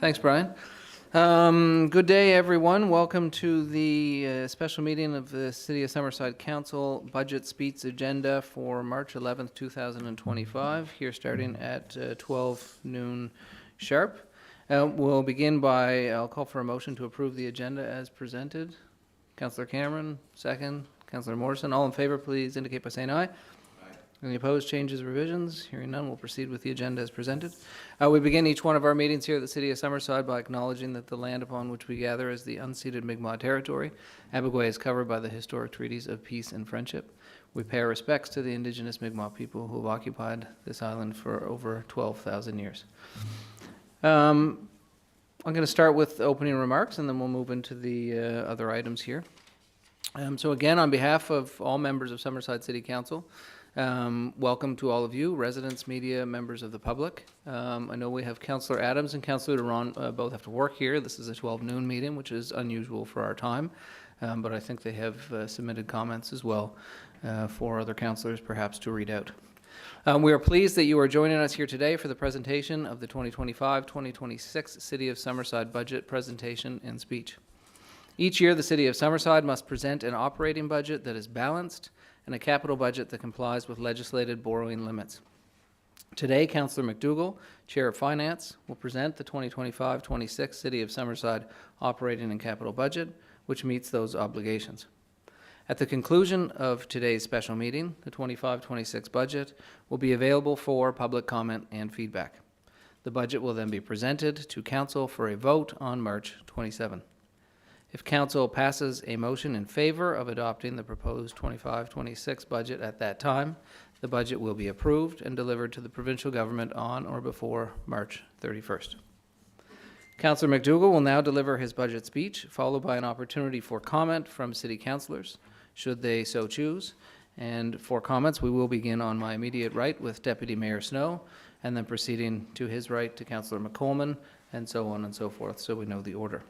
Thanks, Brian. Good day, everyone. Welcome to the special meeting of the City of Summerside Council Budget Speech Agenda for March 11th, 2025, here starting at 12 noon sharp. We'll begin by, I'll call for a motion to approve the agenda as presented. Councillor Cameron, second. Councillor Morrison, all in favor, please indicate by saying aye. Any opposed, changes, revisions? Hearing none, we'll proceed with the agenda as presented. We begin each one of our meetings here at the City of Summerside by acknowledging that the land upon which we gather is the unceded Mi'kmaq territory. Abagway is covered by the historic treaties of peace and friendship. We pay our respects to the indigenous Mi'kmaq people who have occupied this island for over 12,000 years. I'm going to start with opening remarks and then we'll move into the other items here. So again, on behalf of all members of Summerside City Council, welcome to all of you, residents, media, members of the public. I know we have Councillor Adams and Councillor Duran both have to work here. This is a 12 noon meeting, which is unusual for our time, but I think they have submitted comments as well for other councillors perhaps to read out. We are pleased that you are joining us here today for the presentation of the 2025-2026 City of Summerside Budget Presentation and Speech. Each year, the City of Summerside must present an operating budget that is balanced and a capital budget that complies with legislated borrowing limits. Today, Councillor MacDougall, Chair of Finance, will present the 2025-26 City of Summerside operating and capital budget, which meets those obligations. At the conclusion of today's special meeting, the 25-26 budget will be available for public comment and feedback. The budget will then be presented to Council for a vote on March 27. If Council passes a motion in favor of adopting the proposed 25-26 budget at that time, the budget will be approved and delivered to the provincial government on or before March 31st. Councillor MacDougall will now deliver his budget speech, followed by an opportunity for comment from City Councillors, should they so choose. And for comments, we will begin on my immediate right with Deputy Mayor Snow, and then proceeding to his right to Councillor McColman, and so on and so forth, so we know the order.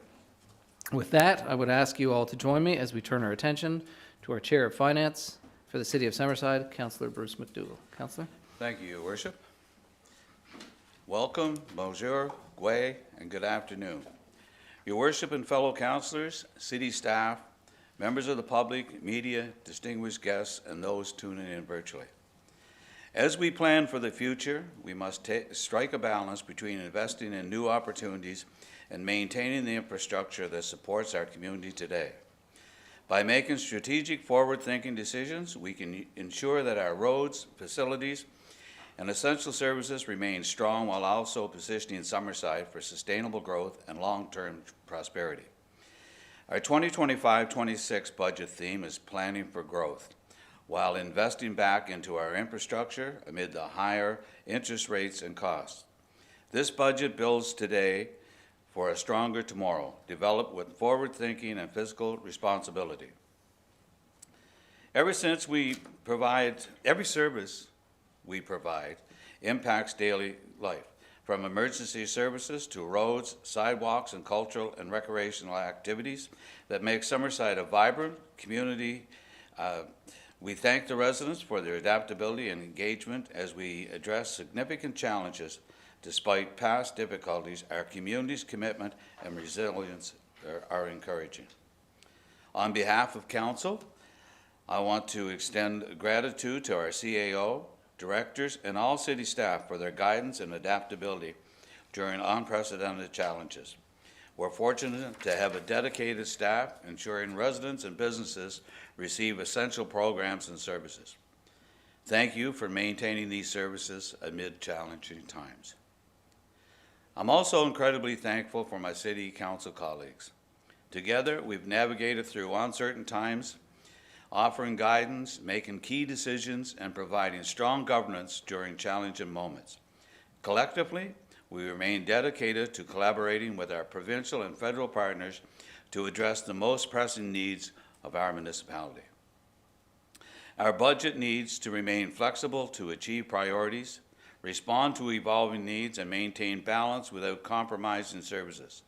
With that, I would ask you all to join me as we turn our attention to our Chair of Finance for the City of Summerside, Councillor Bruce MacDougall. Councillor. Thank you, Your Worship. Welcome, bonjour, gwe, and good afternoon. Your Worship and fellow councillors, city staff, members of the public, media, distinguished guests, and those tuning in virtually. As we plan for the future, we must strike a balance between investing in new opportunities and maintaining the infrastructure that supports our community today. By making strategic, forward-thinking decisions, we can ensure that our roads, facilities, and essential services remain strong while also positioning Summerside for sustainable growth and long-term prosperity. Our 2025-26 budget theme is planning for growth, while investing back into our infrastructure amid the higher interest rates and costs. This budget builds today for a stronger tomorrow, developed with forward thinking and fiscal responsibility. Every service we provide impacts daily life, from emergency services to roads, sidewalks, and cultural and recreational activities that make Summerside a vibrant community. We thank the residents for their adaptability and engagement as we address significant challenges. Despite past difficulties, our community's commitment and resilience are encouraging. On behalf of Council, I want to extend gratitude to our CAO, directors, and all city staff for their guidance and adaptability during unprecedented challenges. We're fortunate to have a dedicated staff ensuring residents and businesses receive essential programs and services. Thank you for maintaining these services amid challenging times. I'm also incredibly thankful for my City Council colleagues. Together, we've navigated through uncertain times, offering guidance, making key decisions, and providing strong governance during challenging moments. Collectively, we remain dedicated to collaborating with our provincial and federal partners to address the most pressing needs of our municipality. Our budget needs to remain flexible to achieve priorities, respond to evolving needs, and maintain balance without compromising services.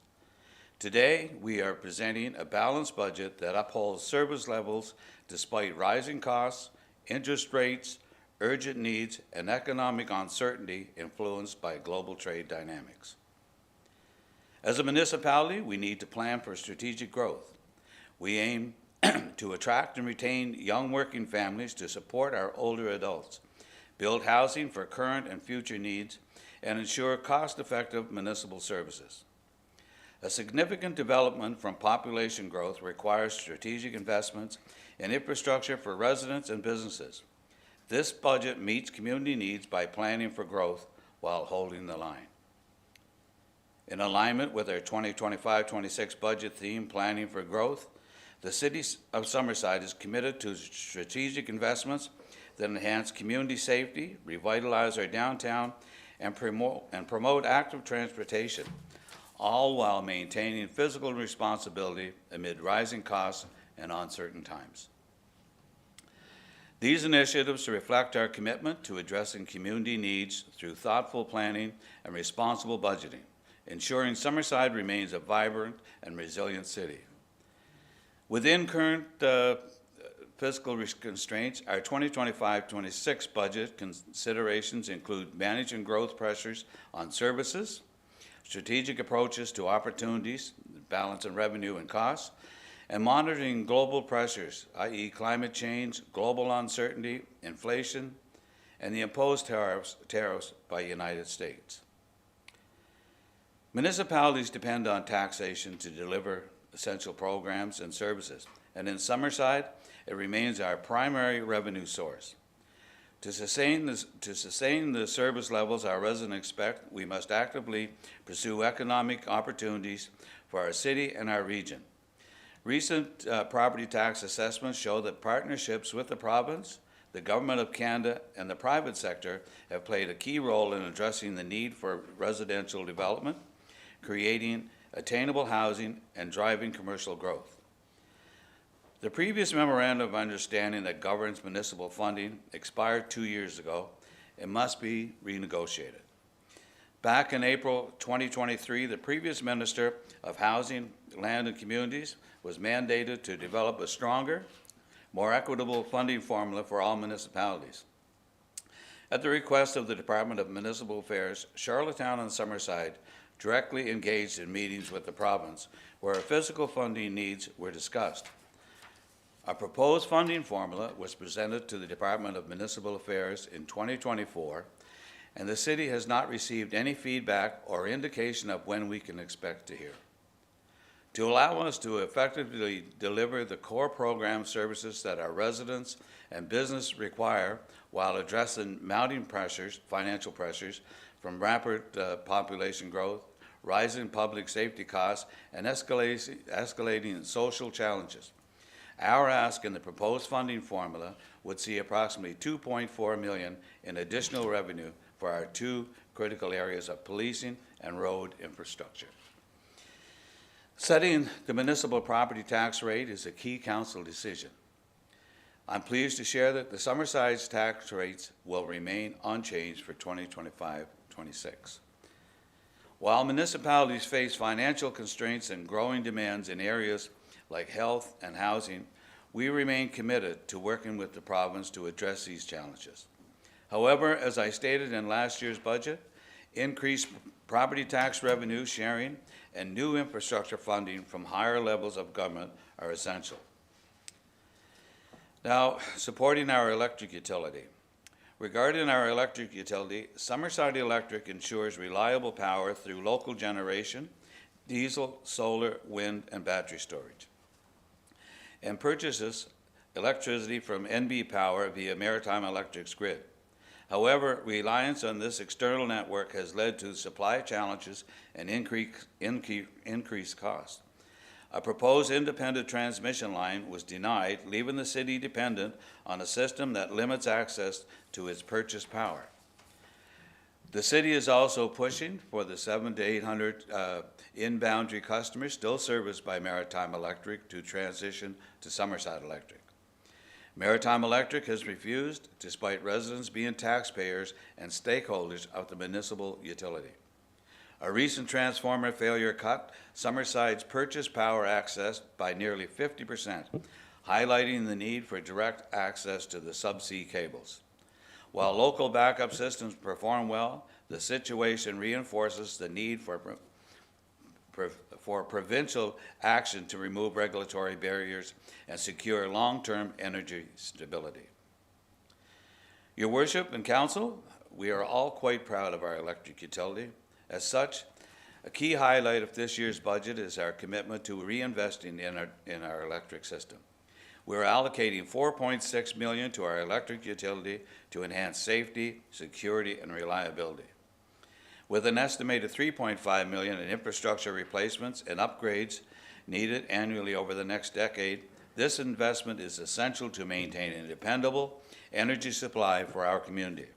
Today, we are presenting a balanced budget that upholds service levels despite rising costs, interest rates, urgent needs, and economic uncertainty influenced by global trade dynamics. As a municipality, we need to plan for strategic growth. We aim to attract and retain young working families to support our older adults, build housing for current and future needs, and ensure cost-effective municipal services. A significant development from population growth requires strategic investments in infrastructure for residents and businesses. This budget meets community needs by planning for growth while holding the line. In alignment with our 2025-26 budget theme, Planning for Growth, the City of Summerside is committed to strategic investments that enhance community safety, revitalize our downtown, and promote active transportation, all while maintaining physical responsibility amid rising costs and uncertain times. These initiatives reflect our commitment to addressing community needs through thoughtful planning and responsible budgeting, ensuring Summerside remains a vibrant and resilient city. Within current fiscal constraints, our 2025-26 budget considerations include managing growth pressures on services, strategic approaches to opportunities, balance in revenue and costs, and monitoring global pressures, i.e. climate change, global uncertainty, inflation, and the imposed tariffs by the United States. Municipalities depend on taxation to deliver essential programs and services, and in Summerside, it remains our primary revenue source. To sustain the service levels our residents expect, we must actively pursue economic opportunities for our city and our region. Recent property tax assessments show that partnerships with the province, the Government of Canada, and the private sector have played a key role in addressing the need for residential development, creating attainable housing, and driving commercial growth. The previous memorandum of understanding that governs municipal funding expired 2 years ago and must be renegotiated. Back in April 2023, the previous Minister of Housing, Land and Communities was mandated to develop a stronger, more equitable funding formula for all municipalities. At the request of the Department of Municipal Affairs, Charlottetown and Summerside directly engaged in meetings with the province where physical funding needs were discussed. A proposed funding formula was presented to the Department of Municipal Affairs in 2024, and the city has not received any feedback or indication of when we can expect to hear. To allow us to effectively deliver the core program services that our residents and business require while addressing mounting pressures, financial pressures, from rapid population growth, rising public safety costs, and escalating social challenges. Our ask in the proposed funding formula would see approximately $2.4 million in additional revenue for our two critical areas of policing and road infrastructure. Setting the municipal property tax rate is a key council decision. I'm pleased to share that the Summerside's tax rates will remain unchanged for 2025-26. While municipalities face financial constraints and growing demands in areas like health and housing, we remain committed to working with the province to address these challenges. However, as I stated in last year's budget, increased property tax revenue sharing and new infrastructure funding from higher levels of government are essential. Now, supporting our electric utility. Regarding our electric utility, Summerside Electric ensures reliable power through local generation, diesel, solar, wind, and battery storage, and purchases electricity from NB Power via Maritime Electric's grid. However, reliance on this external network has led to supply challenges and increased costs. A proposed independent transmission line was denied, leaving the city dependent on a system that limits access to its purchased power. The city is also pushing for the 700 to 800 in-boundary customers still serviced by Maritime Electric to transition to Summerside Electric. Maritime Electric has refused, despite residents being taxpayers and stakeholders of the municipal utility. A recent transformer failure cut Summerside's purchased power access by nearly 50%, highlighting the need for direct access to the subsea cables. While local backup systems perform well, the situation reinforces the need for for provincial action to remove regulatory barriers and secure long-term energy stability. Your Worship and Council, we are all quite proud of our electric utility. As such, a key highlight of this year's budget is our commitment to reinvesting in our electric system. We're allocating $4.6 million to our electric utility to enhance safety, security, and reliability. With an estimated $3.5 million in infrastructure replacements and upgrades needed annually over the next decade, this investment is essential to maintaining a dependable energy supply for our community.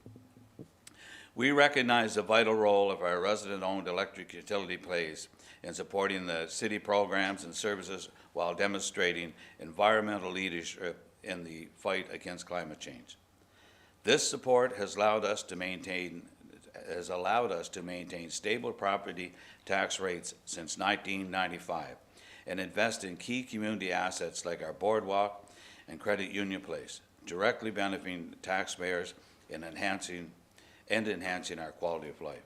We recognize the vital role of our resident-owned electric utility plays in supporting the city programs and services while demonstrating environmental leadership in the fight against climate change. This support has allowed us to maintain stable property tax rates since 1995 and invest in key community assets like our boardwalk and credit union place, directly benefiting taxpayers in enhancing our quality of life.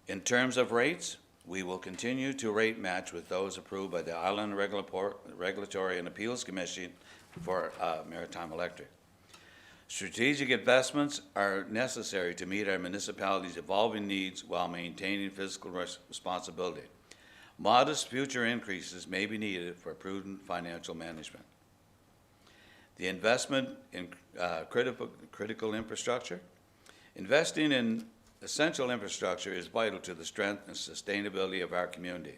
In terms of rates, we will continue to rate match with those approved by the Island Regulatory and Appeals Commission for Maritime Electric. Strategic investments are necessary to meet our municipalities' evolving needs while maintaining fiscal responsibility. Modest future increases may be needed for prudent financial management. The investment in critical infrastructure. Investing in essential infrastructure is vital to the strength and sustainability of our community.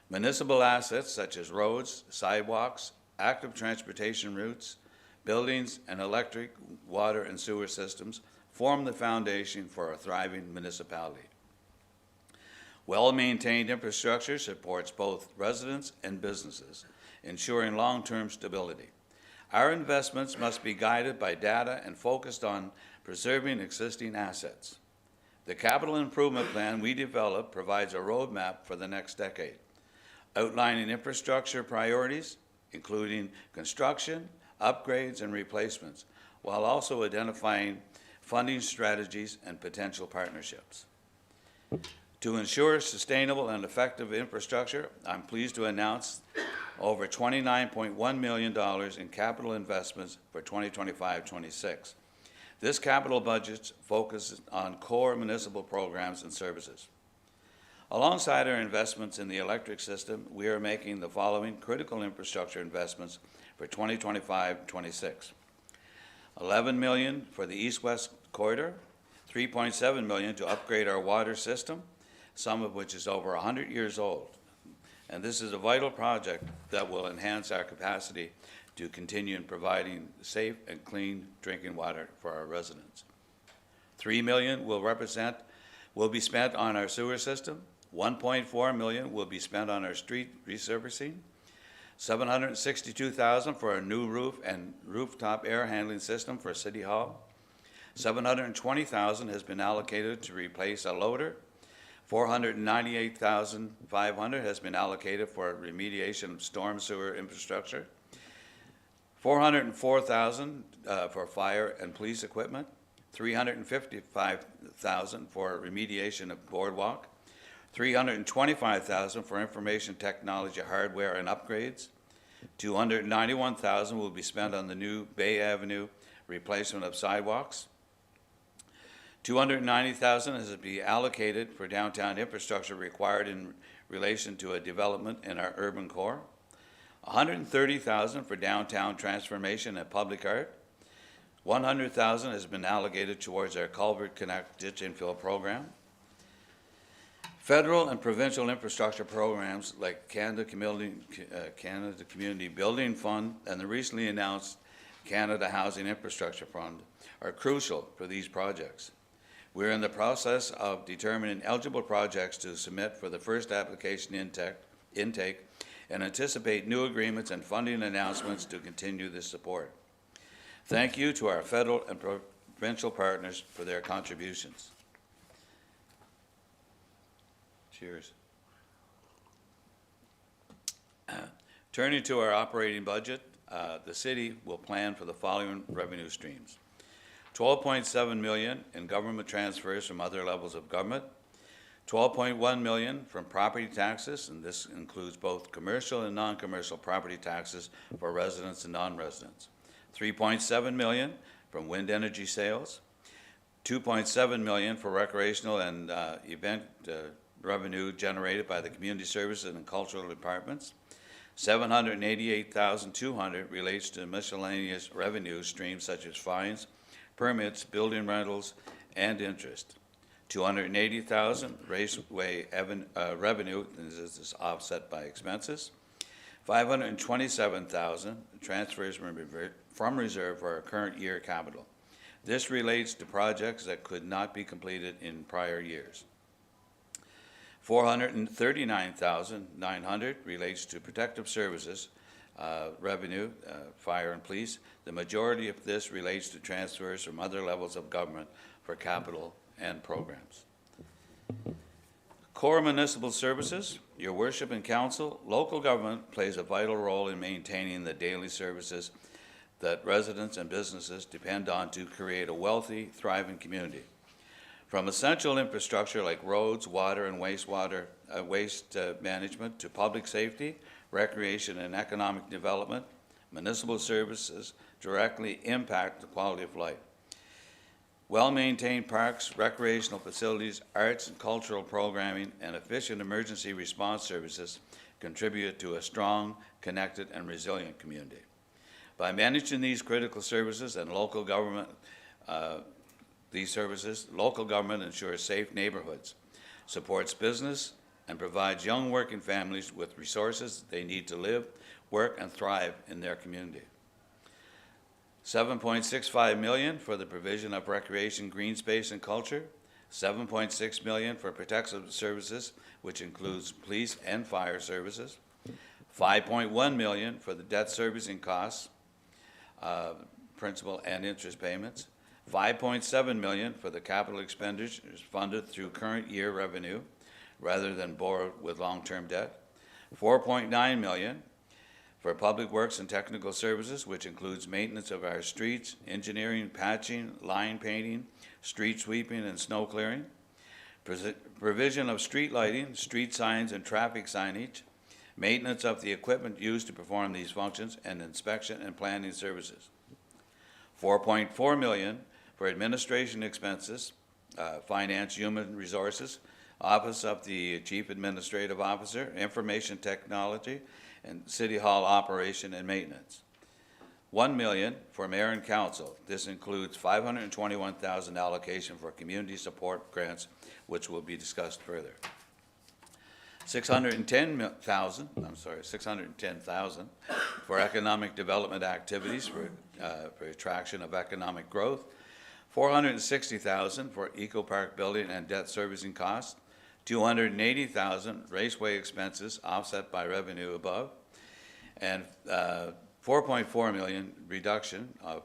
Municipal assets such as roads, sidewalks, active transportation routes, buildings, and electric, water, and sewer systems form the foundation for a thriving municipality. Well-maintained infrastructure supports both residents and businesses, ensuring long-term stability. Our investments must be guided by data and focused on preserving existing assets. The capital improvement plan we developed provides a roadmap for the next decade, outlining infrastructure priorities, including construction, upgrades, and replacements, while also identifying funding strategies and potential partnerships. To ensure sustainable and effective infrastructure, I'm pleased to announce over $29.1 million in capital investments for 2025-26. This capital budget focuses on core municipal programs and services. Alongside our investments in the electric system, we are making the following critical infrastructure investments for 2025-26. $11 million for the east-west corridor, $3.7 million to upgrade our water system, some of which is over 100 years old. And this is a vital project that will enhance our capacity to continue in providing safe and clean drinking water for our residents. $3 million will be spent on our sewer system. $1.4 million will be spent on our street resurfacing. $762,000 for a new roof and rooftop air handling system for City Hall. $720,000 has been allocated to replace a loader. $498,500 has been allocated for remediation of storm sewer infrastructure. $404,000 for fire and police equipment. $355,000 for remediation of boardwalk. $325,000 for information technology hardware and upgrades. $291,000 will be spent on the new Bay Avenue replacement of sidewalks. $290,000 is to be allocated for downtown infrastructure required in relation to a development in our urban core. $130,000 for downtown transformation and public art. $100,000 has been allocated towards our Culvert Connect ditch infill program. Federal and provincial infrastructure programs like Canada Community Building Fund and the recently announced Canada Housing Infrastructure Fund are crucial for these projects. We're in the process of determining eligible projects to submit for the first application intake and anticipate new agreements and funding announcements to continue this support. Thank you to our federal and provincial partners for their contributions. Cheers. Turning to our operating budget, the city will plan for the following revenue streams. $12.7 million in government transfers from other levels of government, $12.1 million from property taxes, and this includes both commercial and non-commercial property taxes for residents and non-residents. $3.7 million from wind energy sales. $2.7 million for recreational and event revenue generated by the community services and cultural departments. $788,200 relates to miscellaneous revenue streams such as fines, permits, building rentals, and interest. $280,000 raceway revenue, this is offset by expenses. $527,000 transfers from reserve for our current year capital. This relates to projects that could not be completed in prior years. $439,900 relates to protective services revenue, fire and police. The majority of this relates to transfers from other levels of government for capital and programs. Core municipal services, your worship and council, local government plays a vital role in maintaining the daily services that residents and businesses depend on to create a wealthy, thriving community. From essential infrastructure like roads, water, and waste management to public safety, recreation, and economic development, municipal services directly impact the quality of life. Well-maintained parks, recreational facilities, arts and cultural programming, and efficient emergency response services contribute to a strong, connected, and resilient community. By managing these critical services and local government, local government ensures safe neighborhoods, supports business, and provides young working families with resources they need to live, work, and thrive in their community. $7.65 million for the provision of recreation, green space, and culture. $7.6 million for protective services, which includes police and fire services. $5.1 million for the debt servicing costs, principal and interest payments. $5.7 million for the capital expenditures funded through current year revenue rather than borrowed with long-term debt. $4.9 million for public works and technical services, which includes maintenance of our streets, engineering, patching, line painting, street sweeping, and snow clearing. Provision of street lighting, street signs, and traffic signage. Maintenance of the equipment used to perform these functions, and inspection and planning services. $4.4 million for administration expenses, finance, human resources, Office of the Chief Administrative Officer, Information Technology, and City Hall operation and maintenance. $1 million for mayor and council. This includes $521,000 allocation for community support grants, which will be discussed further. $610,000 for economic development activities for attraction of economic growth. $460,000 for Eco Park building and debt servicing costs. $280,000 raceway expenses offset by revenue above, and $4.4 million reduction of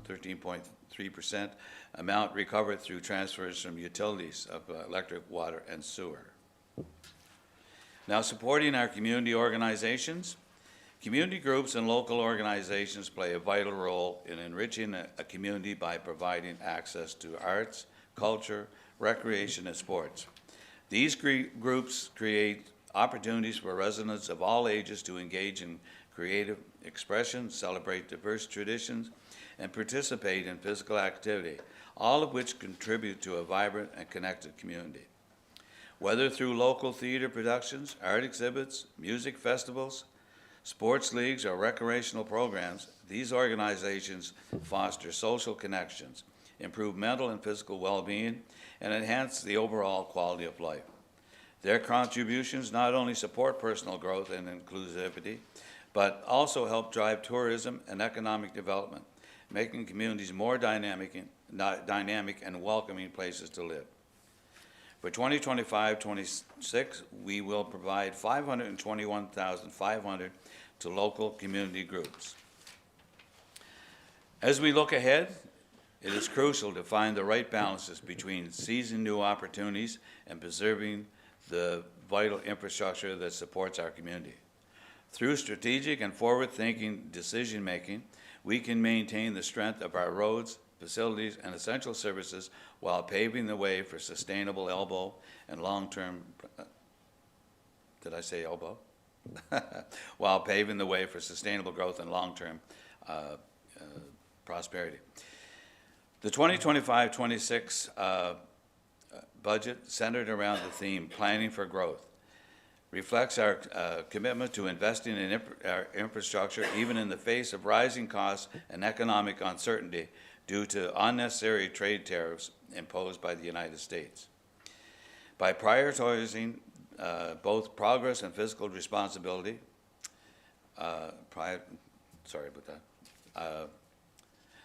13.3% amount recovered through transfers from utilities of electric, water, and sewer. Now, supporting our community organizations. Community groups and local organizations play a vital role in enriching a community by providing access to arts, culture, recreation, and sports. These groups create opportunities for residents of all ages to engage in creative expression, celebrate diverse traditions, and participate in physical activity, all of which contribute to a vibrant and connected community. Whether through local theater productions, art exhibits, music festivals, sports leagues, or recreational programs, these organizations foster social connections, improve mental and physical well-being, and enhance the overall quality of life. Their contributions not only support personal growth and inclusivity, but also help drive tourism and economic development, making communities more dynamic and welcoming places to live. For 2025-26, we will provide $521,500 to local community groups. As we look ahead, it is crucial to find the right balances between seizing new opportunities and preserving the vital infrastructure that supports our community. Through strategic and forward-thinking decision-making, we can maintain the strength of our roads, facilities, and essential services while paving the way for sustainable elbow and long-term, did I say elbow? While paving the way for sustainable growth and long-term prosperity. The 2025-26 budget, centered around the theme Planning for Growth, reflects our commitment to investing in our infrastructure even in the face of rising costs and economic uncertainty due to unnecessary trade tariffs imposed by the United States. By prioritizing both progress and fiscal responsibility,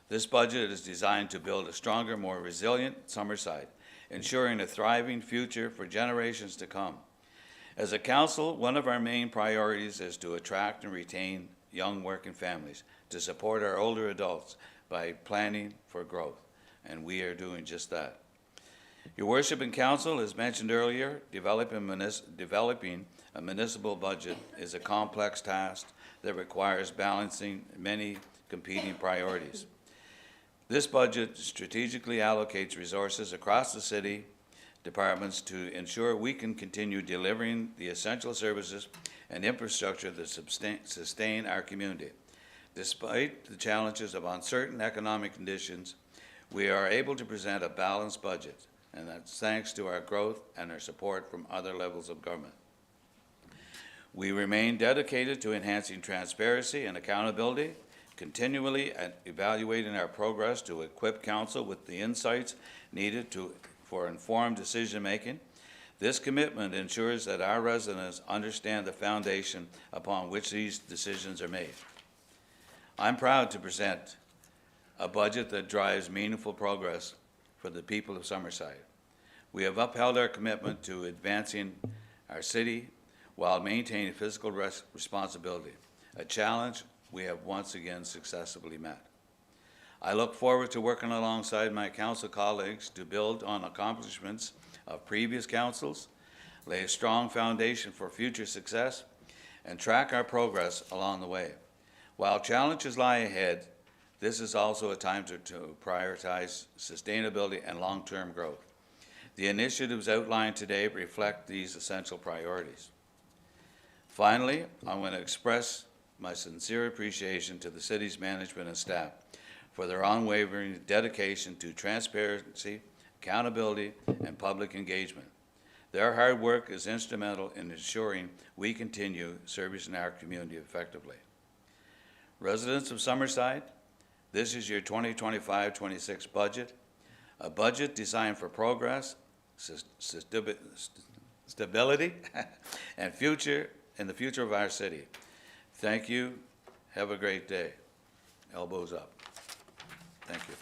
this budget is designed to build a stronger, more resilient Summerside, ensuring a thriving future for generations to come. As a council, one of our main priorities is to attract and retain young working families, to support our older adults by planning for growth, and we are doing just that. Your worship and council, as mentioned earlier, developing a municipal budget is a complex task that requires balancing many competing priorities. This budget strategically allocates resources across the city departments to ensure we can continue delivering the essential services and infrastructure that sustain our community. Despite the challenges of uncertain economic conditions, we are able to present a balanced budget, and that's thanks to our growth and our support from other levels of government. We remain dedicated to enhancing transparency and accountability, continually evaluating our progress to equip council with the insights needed for informed decision-making. This commitment ensures that our residents understand the foundation upon which these decisions are made. I'm proud to present a budget that drives meaningful progress for the people of Summerside. We have upheld our commitment to advancing our city while maintaining fiscal responsibility, a challenge we have once again successfully met. I look forward to working alongside my council colleagues to build on accomplishments of previous councils, lay a strong foundation for future success, and track our progress along the way. While challenges lie ahead, this is also a time to prioritize sustainability and long-term growth. The initiatives outlined today reflect these essential priorities. Finally, I want to express my sincere appreciation to the city's management and staff for their unwavering dedication to transparency, accountability, and public engagement. Their hard work is instrumental in ensuring we continue servicing our community effectively. Residents of Summerside, this is your 2025-26 budget, a budget designed for progress, stability, and the future of our city. Thank you. Have a great day. Elbows up. Thank you.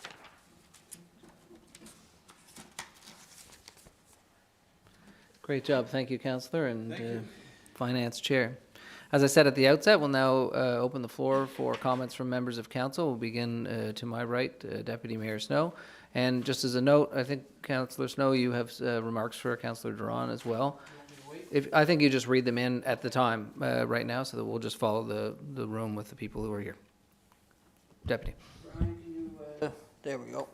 Great job. Thank you, Councillor, and Finance Chair. As I said at the outset, we'll now open the floor for comments from members of council. We'll begin to my right, Deputy Mayor Snow. And just as a note, I think, Councillor Snow, you have remarks for Councillor Duran as well. I think you just read them in at the time right now, so that we'll just follow the room with the people who are here. Deputy. There we go.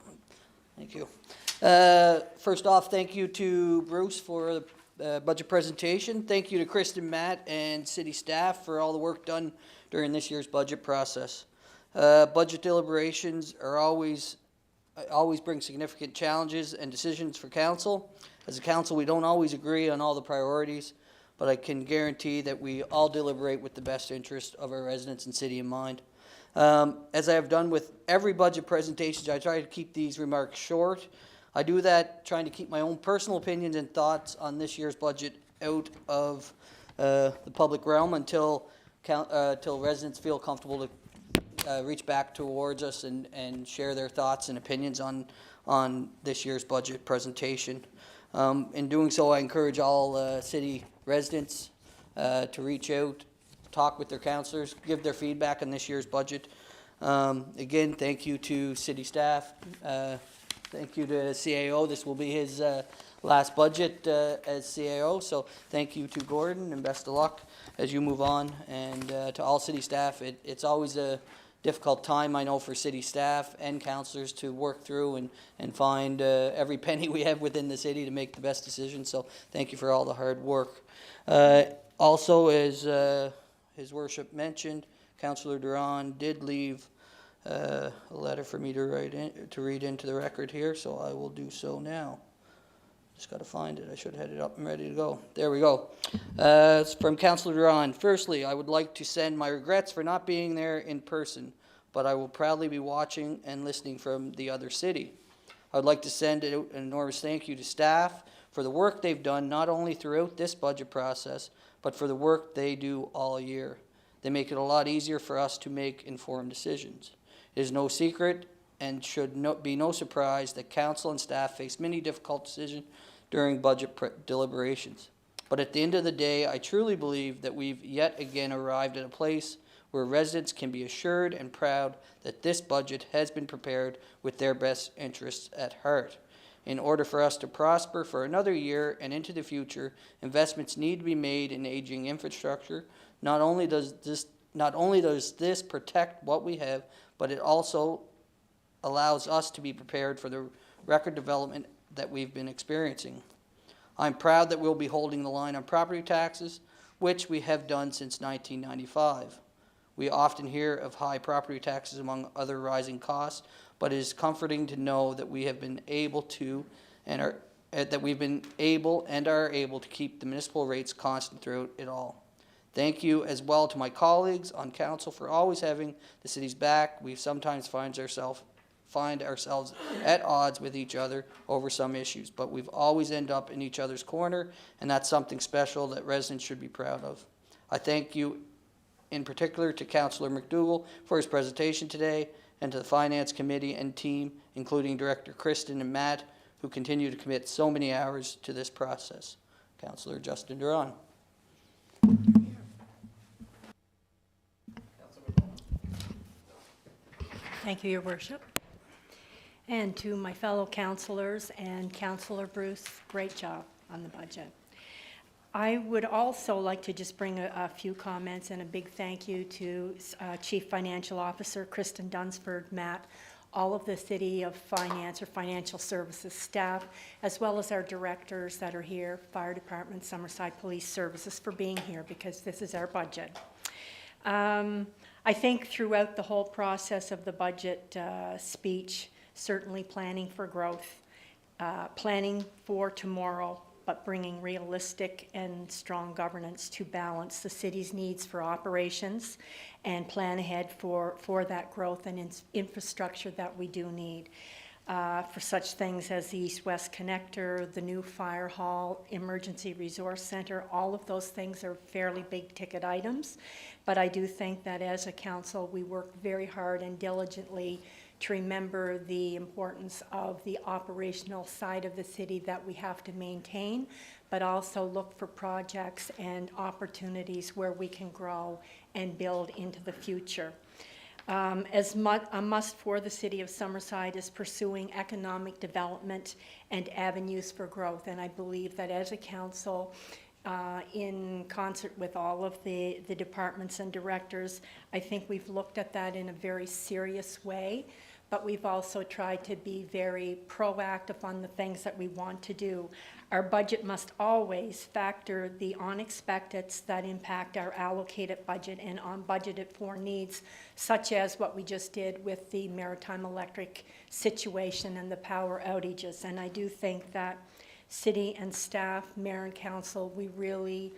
Thank you. First off, thank you to Bruce for the budget presentation. Thank you to Kristen, Matt, and city staff for all the work done during this year's budget process. Budget deliberations are always bring significant challenges and decisions for council. As a council, we don't always agree on all the priorities, but I can guarantee that we all deliberate with the best interest of our residents and city in mind. As I have done with every budget presentation, I try to keep these remarks short. I do that trying to keep my own personal opinions and thoughts on this year's budget out of the public realm until residents feel comfortable to reach back towards us and share their thoughts and opinions on this year's budget presentation. In doing so, I encourage all city residents to reach out, talk with their councillors, give their feedback on this year's budget. Again, thank you to city staff. Thank you to CAO. This will be his last budget as CAO. So thank you to Gordon and best of luck as you move on. And to all city staff, it's always a difficult time, I know, for city staff and councillors to work through and find every penny we have within the city to make the best decision. So thank you for all the hard work. Also, as His Worship mentioned, Councillor Duran did leave a letter for me to read into the record here, so I will do so now. Just got to find it. I should have had it up and ready to go. There we go. It's from Councillor Duran. Firstly, I would like to send my regrets for not being there in person, but I will proudly be watching and listening from the other city. I would like to send an enormous thank you to staff for the work they've done, not only throughout this budget process, but for the work they do all year. They make it a lot easier for us to make informed decisions. It is no secret and should be no surprise that council and staff face many difficult decisions during budget deliberations. But at the end of the day, I truly believe that we've yet again arrived at a place where residents can be assured and proud that this budget has been prepared with their best interests at heart. In order for us to prosper for another year and into the future, investments need to be made in aging infrastructure. Not only does this protect what we have, but it also allows us to be prepared for the record development that we've been experiencing. I'm proud that we'll be holding the line on property taxes, which we have done since 1995. We often hear of high property taxes among other rising costs, but it is comforting to know that we have been able to and are able to keep the municipal rates constant throughout it all. Thank you as well to my colleagues on council for always having the city's back. We sometimes find ourselves at odds with each other over some issues, but we've always end up in each other's corner, and that's something special that residents should be proud of. I thank you in particular to Councillor MacDougall for his presentation today, and to the Finance Committee and team, including Director Kristen and Matt, who continue to commit so many hours to this process. Councillor Justin Duran. Thank you, Your Worship. And to my fellow councillors and Councillor Bruce, great job on the budget. I would also like to just bring a few comments and a big thank you to Chief Financial Officer Kristen Dunsford, Matt, all of the City of Finance or Financial Services staff, as well as our directors that are here, Fire Department, Summerside Police Services, for being here because this is our budget. I think throughout the whole process of the budget speech, certainly planning for growth, planning for tomorrow, but bringing realistic and strong governance to balance the city's needs for operations and plan ahead for that growth and infrastructure that we do need. For such things as the East-West Connector, the new fire hall, emergency resource center, all of those things are fairly big ticket items. But I do think that as a council, we work very hard and diligently to remember the importance of the operational side of the city that we have to maintain, but also look for projects and opportunities where we can grow and build into the future. A must for the City of Summerside is pursuing economic development and avenues for growth. And I believe that as a council, in concert with all of the departments and directors, I think we've looked at that in a very serious way. But we've also tried to be very proactive on the things that we want to do. Our budget must always factor the unexpecteds that impact our allocated budget and unbudgeted for needs, such as what we just did with the Maritime Electric situation and the power outages. And I do think that city and staff, mayor and council, we really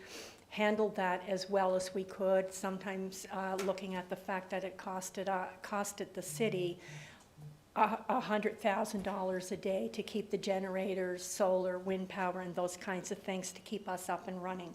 handled that as well as we could, sometimes looking at the fact that it costed the city $100,000 a day to keep the generators, solar, wind power, and those kinds of things to keep us up and running.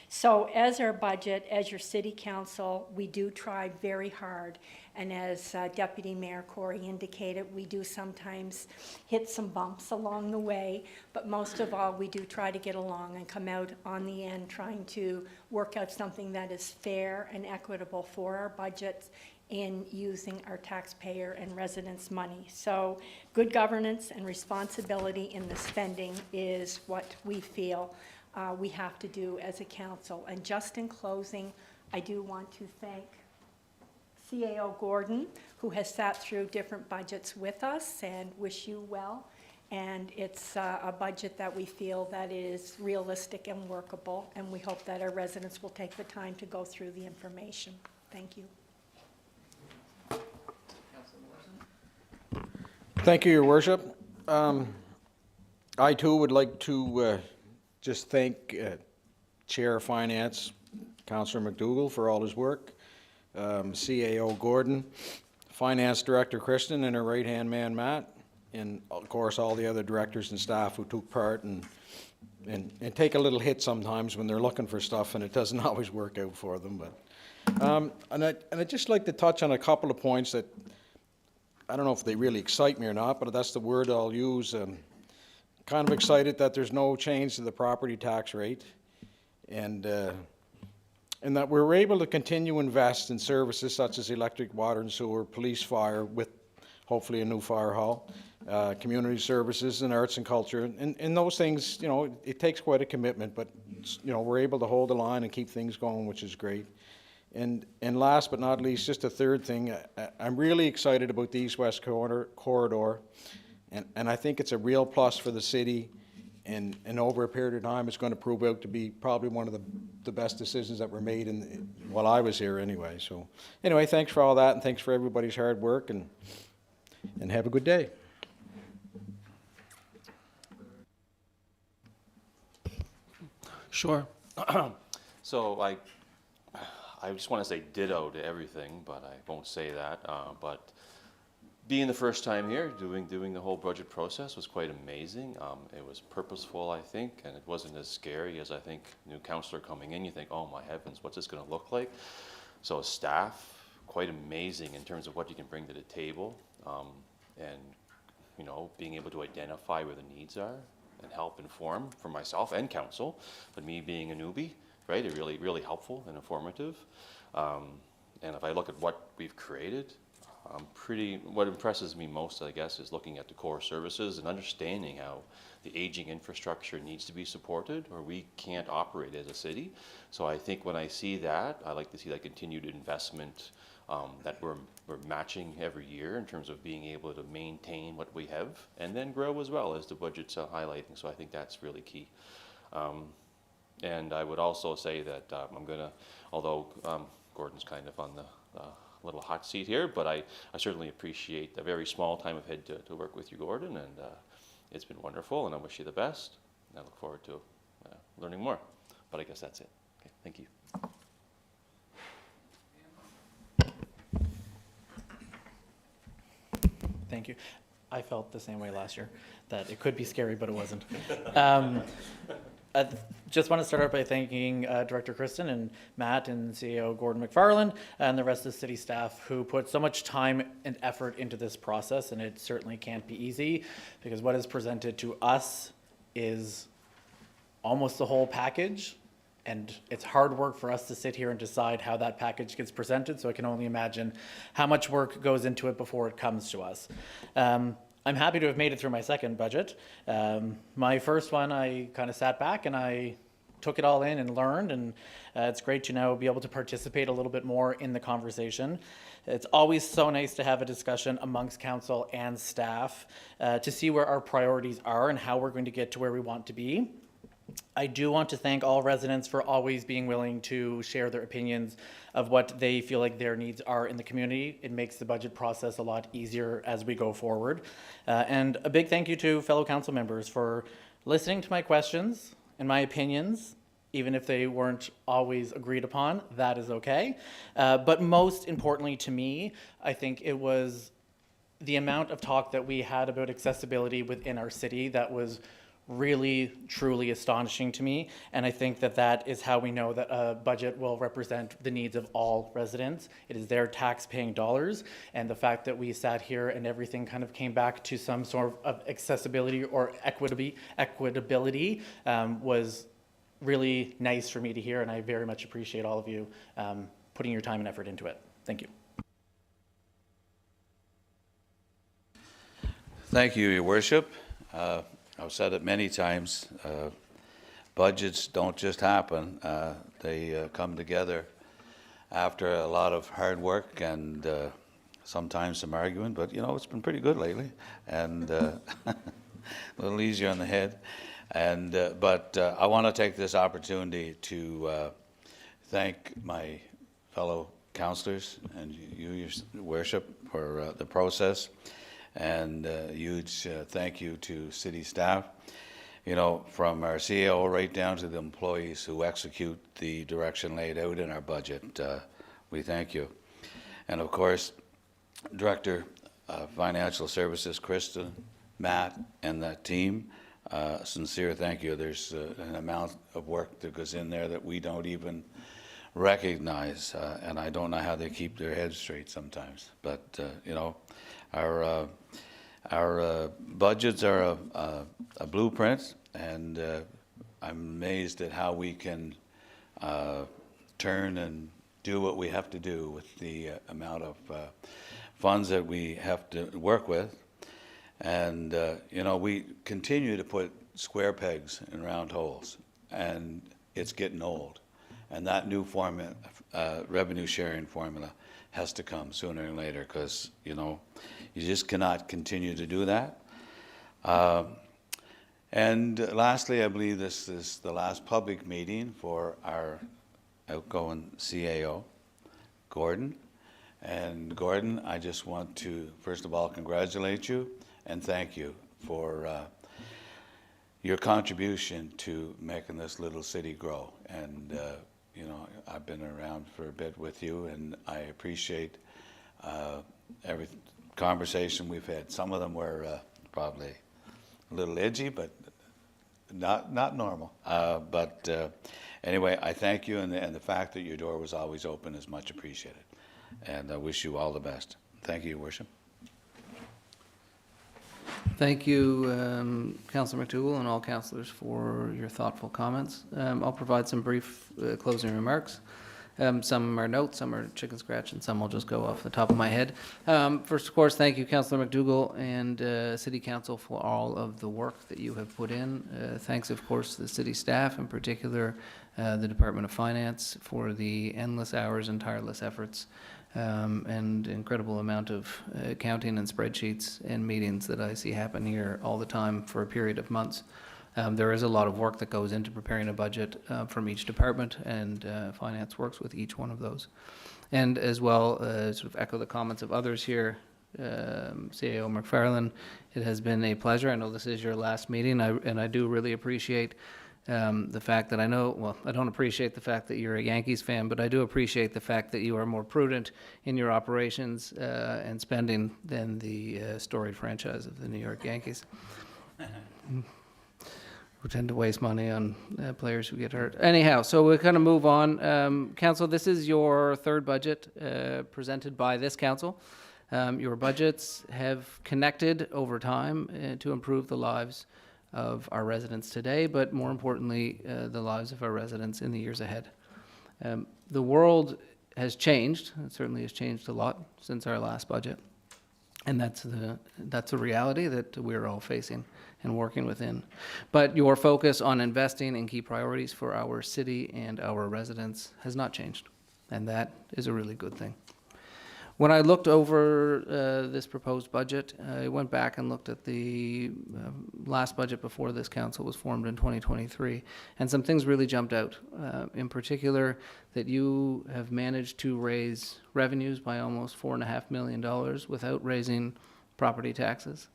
So as our budget, as your city council, we do try very hard. And as Deputy Mayor Corey indicated, we do sometimes hit some bumps along the way, but most of all, we do try to get along and come out on the end trying to work out something that is fair and equitable for our budgets in using our taxpayer and residents' money. So good governance and responsibility in the spending is what we feel we have to do as a council. And just in closing, I do want to thank CAO Gordon, who has sat through different budgets with us, and wish you well. And it's a budget that we feel that is realistic and workable, and we hope that our residents will take the time to go through the information. Thank you. Thank you, Your Worship. I too would like to just thank Chair of Finance, Councillor MacDougall, for all his work, CAO Gordon, Finance Director Kristen, and her right-hand man Matt, and of course all the other directors and staff who took part and take a little hit sometimes when they're looking for stuff and it doesn't always work out for them. But I'd just like to touch on a couple of points that I don't know if they really excite me or not, but that's the word I'll use. Kind of excited that there's no change to the property tax rate, and that we're able to continue to invest in services such as electric, water and sewer, police, fire, with hopefully a new fire hall, community services and arts and culture. And those things, you know, it takes quite a commitment, but, you know, we're able to hold the line and keep things going, which is great. And last but not least, just a third thing, I'm really excited about the East-West corridor, and I think it's a real plus for the city, and over a period of time, it's going to prove out to be probably one of the best decisions that were made while I was here anyway. So anyway, thanks for all that, and thanks for everybody's hard work, and have a good day. Sure. So I just want to say ditto to everything, but I won't say that. But being the first time here, doing the whole budget process was quite amazing. It was purposeful, I think, and it wasn't as scary as I think new councillor coming in. You think, oh my heavens, what's this going to look like? So staff, quite amazing in terms of what you can bring to the table, and you know, being able to identify where the needs are and help inform for myself and council. But me being a newbie, right, it really helpful and informative. And if I look at what we've created, what impresses me most, I guess, is looking at the core services and understanding how the aging infrastructure needs to be supported, or we can't operate as a city. So I think when I see that, I like to see that continued investment that we're matching every year in terms of being able to maintain what we have and then grow as well, as the budget's highlighting. So I think that's really key. And I would also say that I'm going to, although Gordon's kind of on the little hot seat here, but I certainly appreciate the very small time I've had to work with you, Gordon, and it's been wonderful, and I wish you the best. And I look forward to learning more. But I guess that's it. Okay, thank you. Thank you. I felt the same way last year, that it could be scary, but it wasn't. I just want to start out by thanking Director Kristen and Matt and CEO Gordon McFarland and the rest of the city staff who put so much time and effort into this process, and it certainly can't be easy because what is presented to us is almost the whole package, and it's hard work for us to sit here and decide how that package gets presented, so I can only imagine how much work goes into it before it comes to us. I'm happy to have made it through my second budget. My first one, I kind of sat back and I took it all in and learned, and it's great to now be able to participate a little bit more in the conversation. It's always so nice to have a discussion amongst council and staff to see where our priorities are and how we're going to get to where we want to be. I do want to thank all residents for always being willing to share their opinions of what they feel like their needs are in the community. It makes the budget process a lot easier as we go forward. And a big thank you to fellow council members for listening to my questions and my opinions, even if they weren't always agreed upon. That is okay. But most importantly to me, I think it was the amount of talk that we had about accessibility within our city that was really, truly astonishing to me. And I think that that is how we know that a budget will represent the needs of all residents. It is their tax-paying dollars. And the fact that we sat here and everything kind of came back to some sort of accessibility or equitability was really nice for me to hear. And I very much appreciate all of you putting your time and effort into it. Thank you. Thank you, Your Worship. I've said it many times, budgets don't just happen, they come together after a lot of hard work and sometimes some argument, but it's been pretty good lately, and a little easier on the head. And but I want to take this opportunity to thank my fellow councillors and you, your worship, for the process, and a huge thank you to city staff. From our CEO right down to the employees who execute the direction laid out in our budget. We thank you. And of course, Director of Financial Services, Kristen, Matt, and that team, sincere thank you. There's an amount of work that goes in there that we don't even recognize, and I don't know how they keep their heads straight sometimes. But, our budgets are a blueprint, and I'm amazed at how we can turn and do what we have to do with the amount of funds that we have to work with. And, we continue to put square pegs in round holes, and it's getting old. And that new formula, revenue sharing formula, has to come sooner or later, because, you just cannot continue to do that. And lastly, I believe this is the last public meeting for our outgoing CAO, Gordon. And Gordon, I just want to, first of all, congratulate you and thank you for your contribution to making this little city grow. And, I've been around for a bit with you, and I appreciate every conversation we've had. Some of them were probably a little edgy, but not normal. But anyway, I thank you, and the fact that your door was always open is much appreciated. And I wish you all the best. Thank you, Your Worship. Thank you, Councillor MacDougall, and all councillors for your thoughtful comments. I'll provide some brief closing remarks. Some are notes, some are chicken scratch, and some will just go off the top of my head. First, of course, thank you, Councillor MacDougall and City Council, for all of the work that you have put in. Thanks, of course, to the city staff, in particular the Department of Finance, for the endless hours and tireless efforts and incredible amount of counting and spreadsheets and meetings that I see happen here all the time for a period of months. There is a lot of work that goes into preparing a budget from each department, and finance works with each one of those. And as well, sort of echo the comments of others here, CAO McFarlane, it has been a pleasure. I know this is your last meeting, and I do really appreciate the fact that I don't appreciate the fact that you're a Yankees fan, but I do appreciate the fact that you are more prudent in your operations and spending than the storied franchise of the New York Yankees, who tend to waste money on players who get hurt. Anyhow, so we'll kind of move on. Council, this is your third budget presented by this council. Your budgets have connected over time to improve the lives of our residents today, but more importantly, the lives of our residents in the years ahead. The world has changed. It certainly has changed a lot since our last budget. And that's a reality that we're all facing and working within. But your focus on investing in key priorities for our city and our residents has not changed. And that is a really good thing. When I looked over this proposed budget, I went back and looked at the last budget before this council was formed in 2023, and some things really jumped out. In particular, that you have managed to raise revenues by almost $4.5 million without raising property taxes,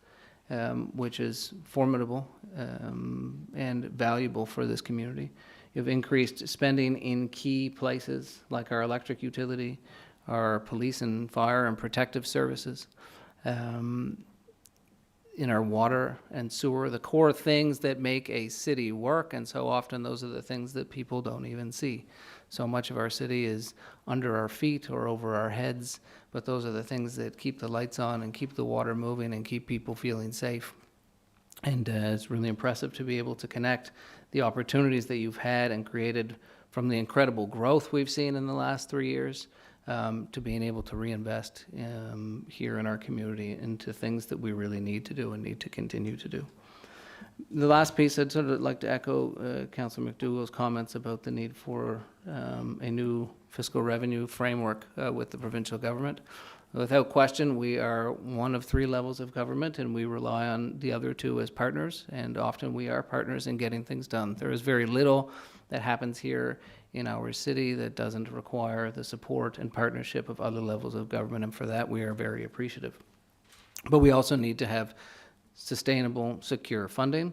which is formidable and valuable for this community. You've increased spending in key places like our electric utility, our police and fire and protective services, in our water and sewer, the core things that make a city work, and so often those are the things that people don't even see. So much of our city is under our feet or over our heads, but those are the things that keep the lights on and keep the water moving and keep people feeling safe. And it's really impressive to be able to connect the opportunities that you've had and created from the incredible growth we've seen in the last 3 years to being able to reinvest here in our community into things that we really need to do and need to continue to do. The last piece, I'd sort of like to echo Councillor MacDougall's comments about the need for a new fiscal revenue framework with the provincial government. Without question, we are one of 3 levels of government, and we rely on the other 2 as partners, and often we are partners in getting things done. There is very little that happens here in our city that doesn't require the support and partnership of other levels of government, and for that we are very appreciative. But we also need to have sustainable, secure funding,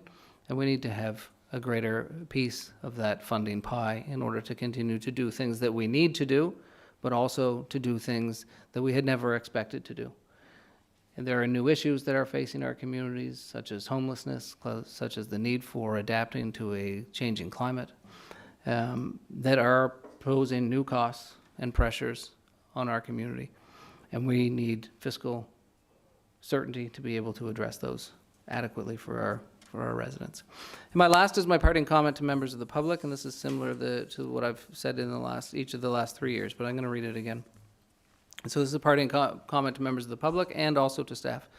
and we need to have a greater piece of that funding pie in order to continue to do things that we need to do, but also to do things that we had never expected to do. And there are new issues that are facing our communities, such as homelessness, such as the need for adapting to a changing climate, that are posing new costs and pressures on our community. And we need fiscal certainty to be able to address those adequately for our residents. And my last is my parting comment to members of the public, and this is similar to what I've said in each of the last 3 years, but I'm going to read it again. So this is a parting comment to members of the public and also to staff.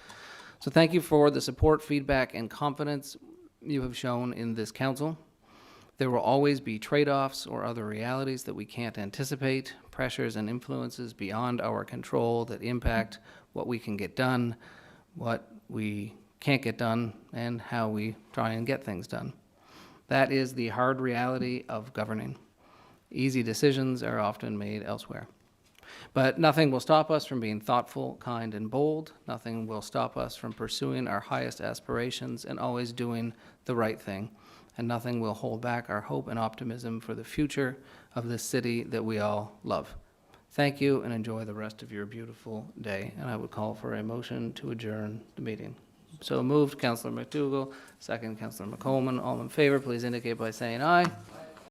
So thank you for the support, feedback, and confidence you have shown in this council. There will always be trade-offs or other realities that we can't anticipate, pressures and influences beyond our control that impact what we can get done, what we can't get done, and how we try and get things done. That is the hard reality of governing. Easy decisions are often made elsewhere. But nothing will stop us from being thoughtful, kind, and bold. Nothing will stop us from pursuing our highest aspirations and always doing the right thing. And nothing will hold back our hope and optimism for the future of this city that we all love. Thank you, and enjoy the rest of your beautiful day. And I would call for a motion to adjourn the meeting. So moved, Councillor MacDougall, second, Councillor McColman. All in favor, please indicate by saying aye.